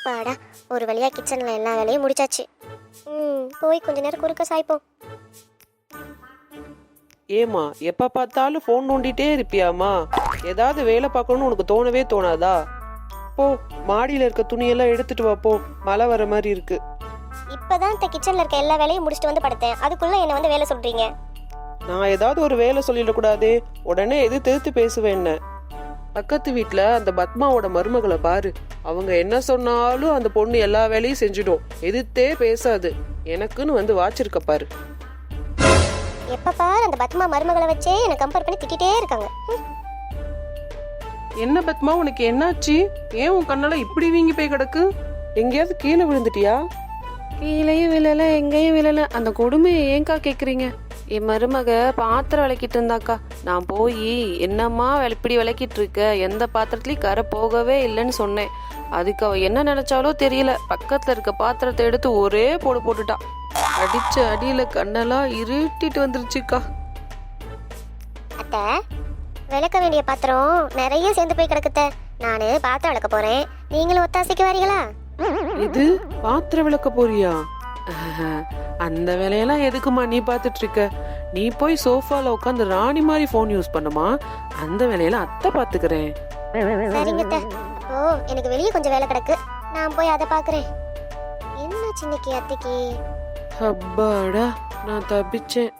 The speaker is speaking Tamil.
அப்பாடா, ஒரு வழியா கிச்சன்ல எல்லா வேலையும் முடிச்சாச்சு. போய் கொஞ்ச நேரம் குறுக்க சாய்ப்போம். ஏமா எப்ப பார்த்தாலும் ஃபோன் நோண்டிட்டே இருப்பியாமா? ஏதாவது வேலை பார்க்கணும்னு உனக்கு தோணவே தோணாதா? போ, மாடியில இருக்க துணியெல்லாம் எடுத்துட்டு வா போ, மழை வர மாதிரி இருக்கு. இப்பதான் இந்த கிச்சன்ல இருக்க எல்லா வேலையும் முடிச்சுட்டு வந்து படுத்தேன், அதுக்குள்ள என்ன வந்து வேலை சொல்றீங்க? நான் ஏதாவது ஒரு வேலை சொல்லிடக்கூடாதே, உடனே எது தெரித்து பேசுவேன். என்ன பக்கத்து வீட்டுல அந்த பத்மாவோட மருமகளை பாரு, அவங்க என்ன சொன்னாலும் அந்த பொண்ணு எல்லா வேலையும் செஞ்சிடும், எதிர்த்தே பேசாது. எனக்குன்னு வந்து வாச்சிருக்க பாரு. எப்ப பாரு அந்த பத்மா மருமகளை வச்சே என்ன கம்பேர் பண்ணி திட்டிட்டே இருக்காங்க. என்ன பத்மா, உனக்கு என்னாச்சு? ஏன் உன் கண்ணெல்லாம் இப்படி வீங்கி போய் கிடக்கு? எங்கேயாவது கீழே விழுந்துட்டியா? கீழேயும் விழல, எங்கேயும் விழல. அந்த கொடுமையை ஏங்கா கேக்குறீங்க? என் மருமக பாத்திரம் விளக்கிட்டு இருந்தாக்கா. நான் போய் என்னம்மா இப்படி விளக்கிட்டு இருக்க, எந்த பாத்திரத்துலயும் கரை போகவே இல்லைன்னு சொன்னேன். அதுக்கு அவ என்ன நினைச்சாலோ தெரியல, பக்கத்துல இருக்க பாத்திரத்தை எடுத்து ஒரே போட்டுட்டா. அடிச்ச அடியில கண்ணெல்லாம் இருட்டிட்டு வந்துருச்சுக்கா. அத்தை, விளக்க வேண்டிய பாத்திரம் நிறைய சேர்ந்து போய் கிடக்குத்த. நானு பாத்திரம் விளக்க போறேன், நீங்களும் ஒத்தாசைக்கு வரீங்களா? இது பாத்திரம் விளக்க போறியா? அந்த வேலையெல்லாம் எதுக்குமா நீ பாத்துட்டு இருக்க? நீ போய் சோஃபால உட்காந்து ராணி மாதிரி போன் யூஸ் பண்ணுமா, அந்த வேலையெல்லாம் அத்தை பாத்துக்கிறேன். சரிங்க அத்தை. அப்போ எனக்கு வெளியே கொஞ்சம் வேலை கிடக்கு, நான் போய் அதை பாக்குறேன். என்ன சின்னக்கு அத்தைக்கு? அப்பாடா, நான் தப்பிச்சேன்.